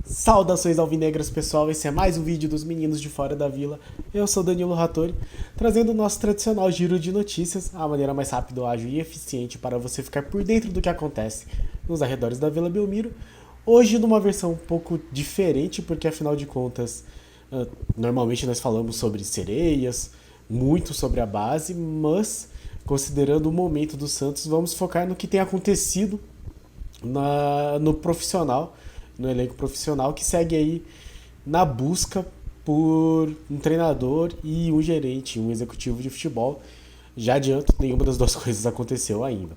Saudações alvinegras, pessoal, esse é mais um vídeo dos meninos de fora da vila. Eu sou Danilo Rattori, trazendo o nosso tradicional giro de notícias, a maneira mais rápida, ágil e eficiente para você ficar por dentro do que acontece nos arredores da Vila Belmiro. Hoje numa versão um pouco diferente, porque afinal de contas, normalmente nós falamos sobre sereias, muito sobre a base, mas considerando o momento do Santos, vamos focar no que tem acontecido no profissional, no elenco profissional, que segue aí na busca por um treinador e um gerente, um executivo de futebol. Já adianto, nenhuma das duas coisas aconteceu ainda.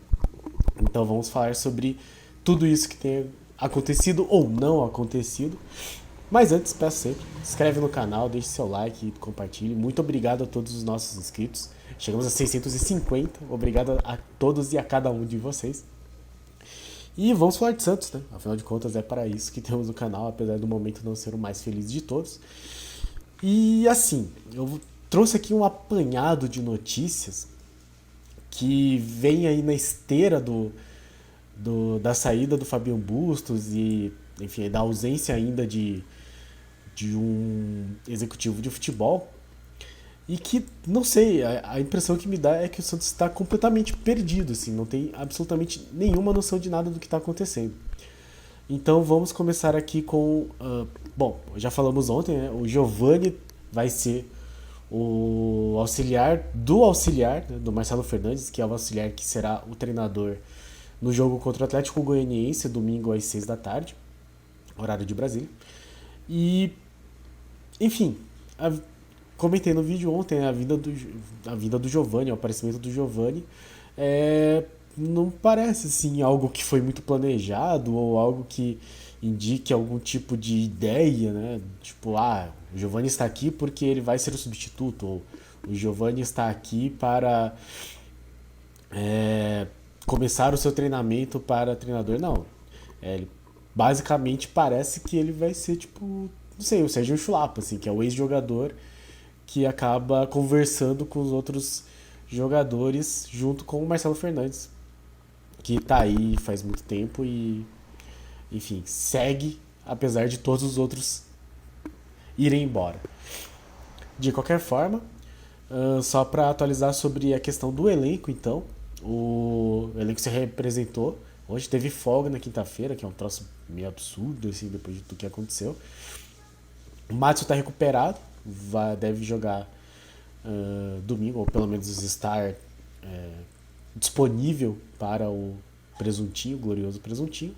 Então vamos falar sobre tudo isso que tem acontecido ou não acontecido. Mas antes, peço sempre, se inscreve no canal, deixe seu like e compartilhe. Muito obrigado a todos os nossos inscritos. Chegamos a 650. Obrigado a todos e a cada um de vocês. E vamos falar de Santos, né? Afinal de contas é para isso que temos o canal, apesar do momento não ser o mais feliz de todos. E assim, eu trouxe aqui um apanhado de notícias que vem aí na esteira da saída do Fabinho Bustos e, enfim, da ausência ainda de um executivo de futebol. E que, não sei, a impressão que me dá é que o Santos está completamente perdido, assim, não tem absolutamente nenhuma noção de nada do que está acontecendo. Então vamos começar aqui com... bom, já falamos ontem, né? O Giovani vai ser o auxiliar, né, do Marcelo Fernandes, que é o auxiliar que será o treinador no jogo contra o Atlético Goianiense, domingo às 6 da tarde, horário de Brasília. E, enfim, comentei no vídeo ontem a vinda do Giovani, o aparecimento do Giovani. Não parece assim algo que foi muito planejado ou algo que indique algum tipo de ideia, né? Tipo, o Giovani está aqui porque ele vai ser o substituto, ou o Giovani está aqui para começar o seu treinamento para treinador. Não. Ele basicamente parece que ele vai ser tipo, não sei, o Sérgio Chulapa, assim, que é o ex-jogador que acaba conversando com os outros jogadores junto com o Marcelo Fernandes, que tá aí faz muito tempo e, enfim, segue apesar de todos os outros irem embora. De qualquer forma, só para atualizar sobre a questão do elenco, então, o elenco se representou. Hoje teve folga na quinta-feira, que é um troço meio absurdo, assim, depois de tudo que aconteceu. O Matheus está recuperado, deve jogar domingo, ou pelo menos estar disponível para o presuntinho, o glorioso presuntinho.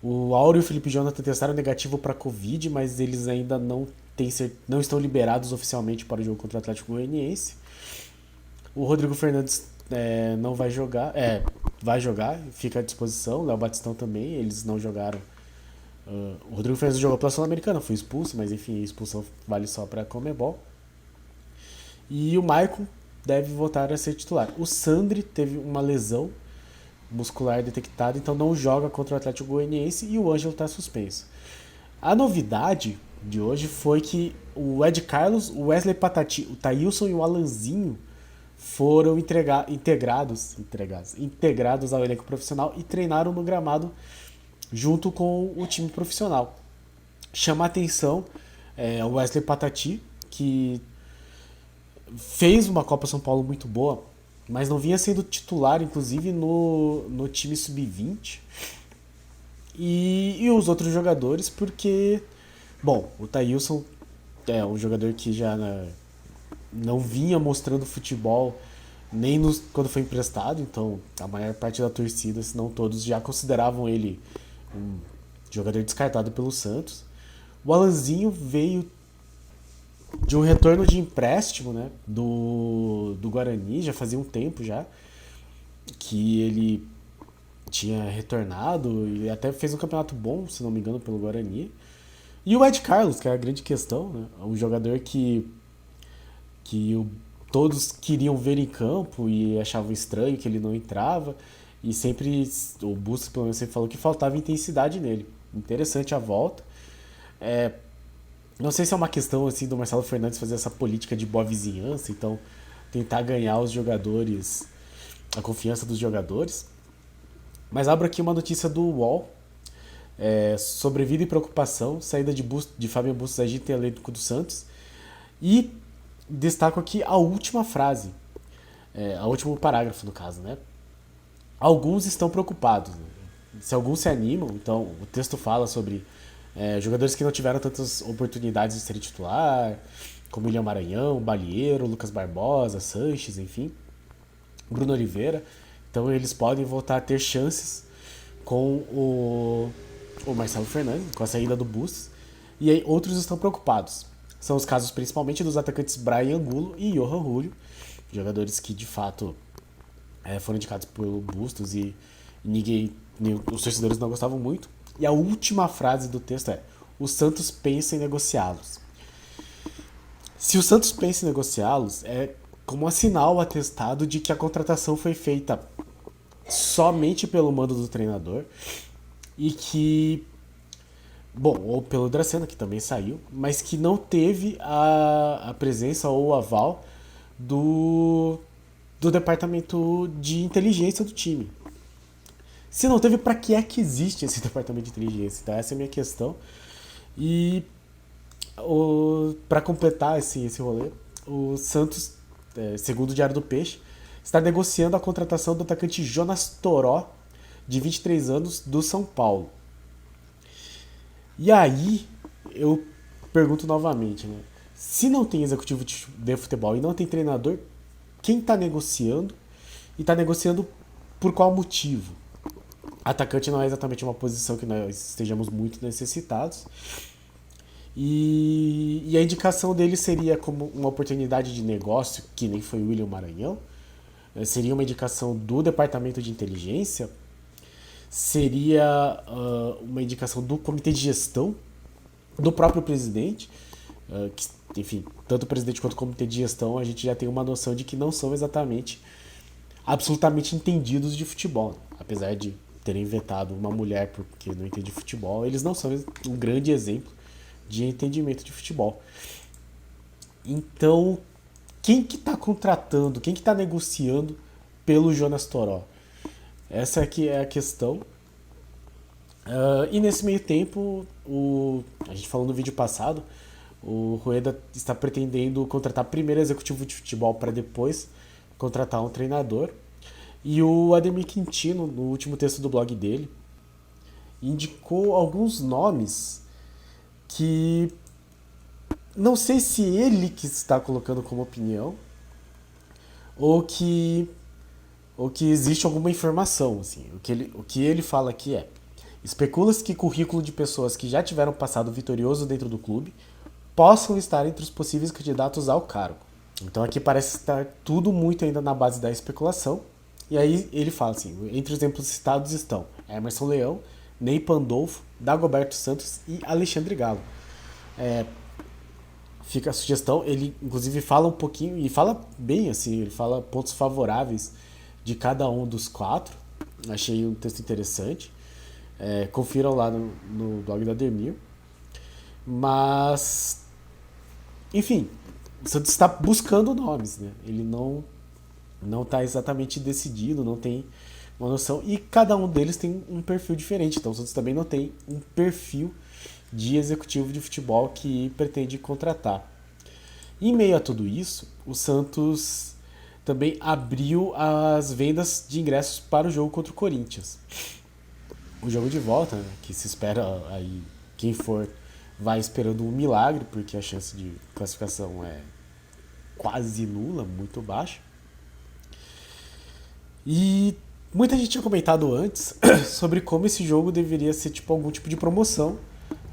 O Áureo e o Felipe Jonathan testaram negativo para Covid, mas eles ainda não estão liberados oficialmente para o jogo contra o Atlético Goianiense. O Rodrigo Fernandes não vai jogar, vai jogar, fica à disposição. O Léo Batistão também, eles não jogaram. O Rodrigo Fernandes jogou pela Sul-Americana, foi expulso, mas enfim, a expulsão vale só para Conmebol. E o Maicon deve voltar a ser titular. O Sandri teve uma lesão muscular detectada, então não joga contra o Atlético Goianiense, e o Ângelo está suspenso. A novidade de hoje foi que o Ed Carlos, o Wesley Patati, o Thailson e o Alanzinho foram integrados ao elenco profissional e treinaram no gramado junto com o time profissional. Chama a atenção o Wesley Patati, que fez uma Copa São Paulo muito boa, mas não vinha sendo titular, inclusive, no time sub-20. E os outros jogadores, porque, bom, o Thailson é um jogador que já não vinha mostrando futebol nem quando foi emprestado, então a maior parte da torcida, se não todos, já consideravam ele um jogador descartado pelo Santos. O Alanzinho veio de um retorno de empréstimo, né, do Guarani, já fazia um tempo já que ele tinha retornado e até fez um campeonato bom, se não me engano, pelo Guarani. E o Ed Carlos, que é a grande questão, né, um jogador que todos queriam ver em campo e achavam estranho que ele não entrava, e sempre, o Bustos pelo menos sempre falou que faltava intensidade nele. Interessante a volta. Não sei se é uma questão assim do Marcelo Fernandes fazer essa política de boa vizinhança, então tentar ganhar os jogadores a confiança dos jogadores. Mas abro aqui uma notícia do UOL. Sobrevida e preocupação, saída de Fábio Bustos agita elenco do Santos. E destaco aqui a última frase, o último parágrafo no caso, né? Alguns estão preocupados. Né? Se alguns se animam, então o texto fala sobre jogadores que não tiveram tantas oportunidades de ser titular, como William Maranhão, Balieiro, Lucas Barbosa, Sanches, enfim, Bruno Oliveira. Então eles podem voltar a ter chances com o Marcelo Fernandes, com a saída do Bustos. E aí outros estão preocupados. São os casos principalmente dos atacantes Brian Angulo e Johan Julio, jogadores que de fato foram indicados pelo Bustos e os torcedores não gostavam muito. E a última frase do texto é: o Santos pensa em negociá-los. Se o Santos pensa em negociá-los, é como assinar o atestado de que a contratação foi feita somente pelo mando do treinador e que, ou pelo Dracena, que também saiu, mas que não teve a presença ou o aval do departamento de inteligência do time. Se não teve, para que é que existe esse departamento de inteligência? Então essa é a minha questão. E para completar esse rolê, o Santos, segundo o Diário do Peixe, está negociando a contratação do atacante Jonas Toró, de 23 anos, do São Paulo. E aí, eu pergunto novamente, né? Se não tem executivo de futebol e não tem treinador, quem está negociando? E está negociando por qual motivo? Atacante não é exatamente uma posição que nós estejamos muito necessitados. E a indicação dele seria como uma oportunidade de negócio, que nem foi o William Maranhão. Seria uma indicação do departamento de inteligência. Seria uma indicação do comitê de gestão, do próprio presidente. Que, enfim, tanto o presidente quanto o comitê de gestão, a gente já tem uma noção de que não são exatamente absolutamente entendidos de futebol. Apesar de terem vetado uma mulher porque não entende futebol, eles não são um grande exemplo de entendimento de futebol. Então, quem que está contratando, quem que está negociando pelo Jonas Toró? Essa aqui é a questão. E nesse meio tempo, a gente falou no vídeo passado, o Rueda está pretendendo contratar primeiro executivo de futebol para depois contratar um treinador. E o Ademir Quintino, no último texto do blog dele, indicou alguns nomes que não sei se ele que está colocando como opinião ou que existe alguma informação. Assim. O que ele fala aqui é: especula-se que currículo de pessoas que já tiveram passado vitorioso dentro do clube possam estar entre os possíveis candidatos ao cargo. Então aqui parece estar tudo muito ainda na base da especulação. E aí ele fala assim: entre os exemplos citados estão Emerson Leão, Ney Pandolfo, Dagoberto Santos e Alexandre Galo. Fica a sugestão, ele inclusive fala um pouquinho, e fala bem assim, ele fala pontos favoráveis de cada um dos quatro. Achei um texto interessante. Confiram lá no blog da Ademir. Mas, enfim, o Santos está buscando nomes, né? Ele não está exatamente decidido, não tem uma noção, e cada um deles tem um perfil diferente. Então o Santos também não tem um perfil de executivo de futebol que pretende contratar. Em meio a tudo isso, o Santos também abriu as vendas de ingressos para o jogo contra o Corinthians. O jogo de volta, né, que se espera aí, quem for vai esperando um milagre, porque a chance de classificação é quase nula, muito baixa. E muita gente tinha comentado antes sobre como esse jogo deveria ser tipo algum tipo de promoção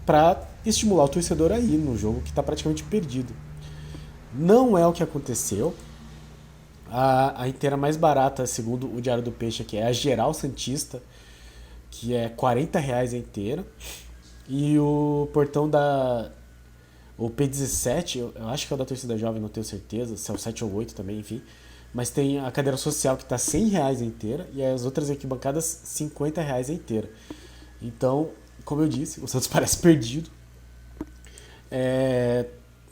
para estimular o torcedor a ir no jogo que está praticamente perdido. Não é o que aconteceu. A inteira mais barata, segundo o Diário do Peixe, aqui é a Geral Santista, que é R$40 a inteira. E o portão o P17, eu acho que é o da torcida jovem, não tenho certeza, se é o 7 ou 8 também, enfim. Mas tem a cadeira social que está R$100 a inteira e as outras arquibancadas R$50 a inteira. Então, como eu disse, o Santos parece perdido.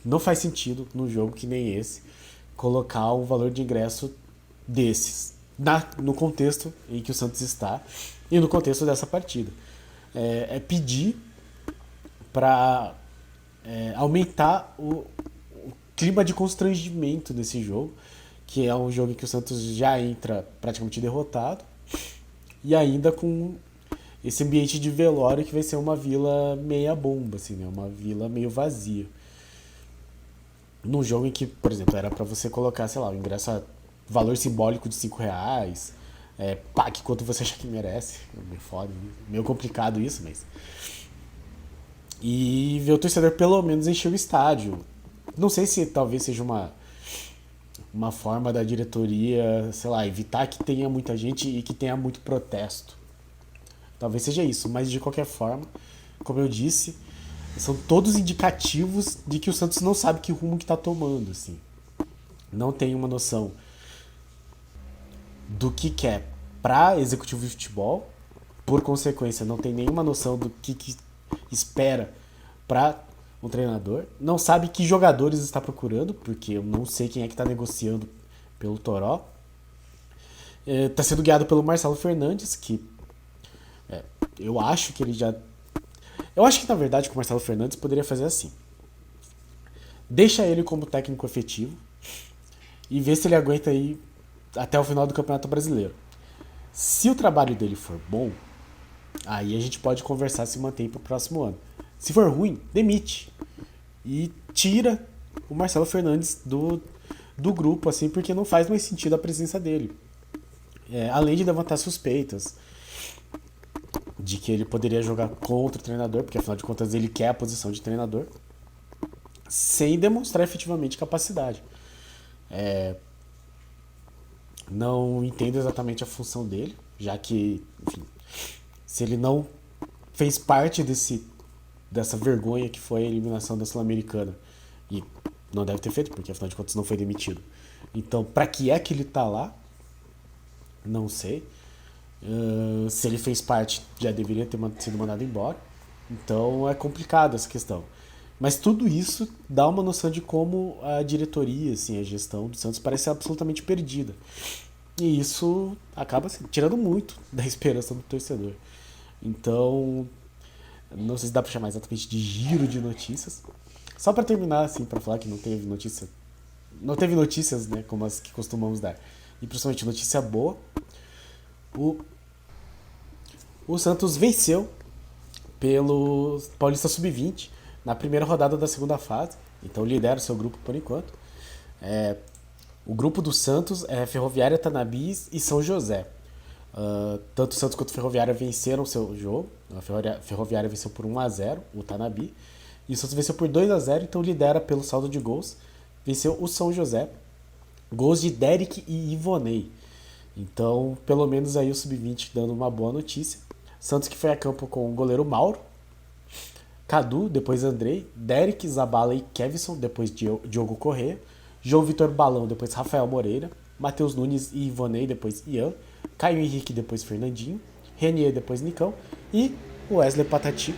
Não faz sentido num jogo que nem esse colocar um valor de ingresso desses. no contexto em que o Santos está e no contexto dessa partida. É pedir para aumentar o clima de constrangimento desse jogo, que é um jogo em que o Santos já entra praticamente derrotado e ainda com esse ambiente de velório que vai ser uma vila meia bomba, assim, né? Uma vila meio vazia. Num jogo em que, por exemplo, era para você colocar, sei lá, o ingresso a valor simbólico de R$5, pague quanto você achar que merece. É meio foda, meio complicado isso, mas... E ver o torcedor pelo menos encher o estádio. Não sei se talvez seja uma forma da diretoria, sei lá, evitar que tenha muita gente e que tenha muito protesto. Talvez seja isso, mas de qualquer forma, como eu disse, são todos indicativos de que o Santos não sabe que rumo que está tomando, assim. Não tem uma noção do que quer para executivo de futebol, por consequência, não tem nenhuma noção do que espera para um treinador, não sabe que jogadores está procurando, porque eu não sei quem é que está negociando pelo Toró. Está sendo guiado pelo Marcelo Fernandes, que eu acho que ele já... Eu acho que, na verdade, que o Marcelo Fernandes poderia fazer assim. Deixa ele como técnico efetivo e vê se ele aguenta aí até o final do Campeonato Brasileiro. Se o trabalho dele for bom, aí a gente pode conversar se mantém para o próximo ano. Se for ruim, demite. E tira o Marcelo Fernandes do grupo, assim, porque não faz mais sentido a presença dele. Além de levantar suspeitas de que ele poderia jogar contra o treinador, porque afinal de contas ele quer a posição de treinador, sem demonstrar efetivamente capacidade. Não entendo exatamente a função dele, já que, enfim, se ele não fez parte dessa vergonha que foi a eliminação da Sul-Americana, e não deve ter feito, porque afinal de contas não foi demitido. Então, pra que é que ele tá lá? Não sei. Se ele fez parte, já deveria ter sido mandado embora. Então é complicado essa questão. Mas tudo isso dá uma noção de como a diretoria, assim, a gestão do Santos parece absolutamente perdida. E isso acaba assim, tirando muito da esperança do torcedor. Então, não sei se dá pra chamar exatamente de giro de notícias. Só pra terminar, assim, pra falar que não teve notícia. Não teve notícias, né, como as que costumamos dar. E principalmente notícia boa. O Santos venceu pelo Paulista Sub-20 na primeira rodada da segunda fase. Então lidera o seu grupo por enquanto. O grupo do Santos é Ferroviária, Tanabi e São José. Tanto o Santos quanto o Ferroviária venceram o seu jogo. A Ferroviária venceu por 1-0 o Tanabi. E o Santos venceu por 2-0, então lidera pelo saldo de gols. Venceu o São José. Gols de Derek e Ivonei. Então, pelo menos aí o Sub-20 dando uma boa notícia. Santos que foi a campo com o goleiro Mauro, Cadu, depois Andrei, Derek, Zabala e Kevson, depois Diogo Corrêa, João Vitor Balão, depois Rafael Moreira, Matheus Nunes e Ivonei, depois Ian, Caio Henrique, depois Fernandinho, Renier, depois Nicão e Wesley Patati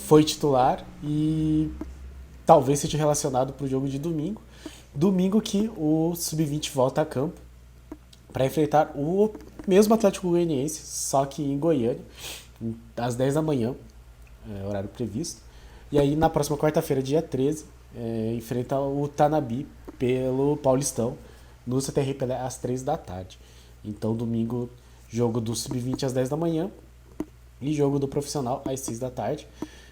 foi titular e talvez seja relacionado para o jogo de domingo. Domingo que o Sub-20 volta a campo para enfrentar o mesmo Atlético Goianiense, só que em Goiânia, às 10 da manhã, horário previsto. E aí na próxima quarta-feira, dia 13, enfrenta o Tanabi pelo Paulistão, no CTR Pelé às 3 da tarde. Então domingo, jogo do Sub-20 às 10 da manhã e jogo do Profissional às 6 da tarde.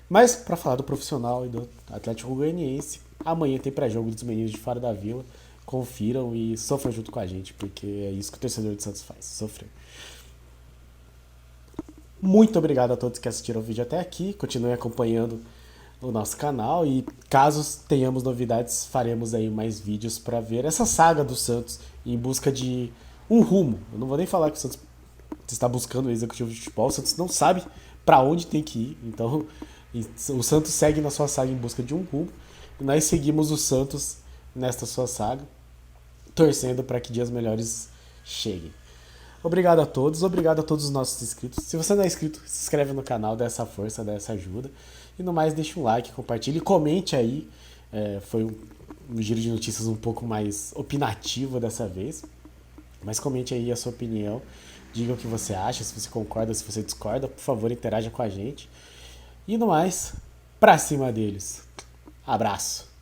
Mas para falar do Profissional e do Atlético Goianiense, amanhã tem pré-jogo dos meninos de Fora da Vila. Confiram e sofram junto com a gente, porque é isso que o torcedor de Santos faz, sofrer. Muito obrigado a todos que assistiram o vídeo até aqui. Continuem acompanhando o nosso canal e caso tenhamos novidades, faremos aí mais vídeos para ver essa saga do Santos em busca de um rumo. Eu não vou nem falar que o Santos está buscando o executivo de futebol, o Santos não sabe para onde tem que ir, então o Santos segue na sua saga em busca de um rumo e nós seguimos o Santos nesta sua saga, torcendo para que dias melhores cheguem. Obrigado a todos os nossos inscritos. Se você não é inscrito, se inscreve no canal, dá essa força, dá essa ajuda. E no mais, deixa um like, compartilhe, comente aí. Foi um giro de notícias um pouco mais opinativo dessa vez. Mas comente aí a sua opinião, diga o que você acha, se você concorda, se você discorda, por favor, interaja com a gente. E no mais, pra cima deles. Abraço.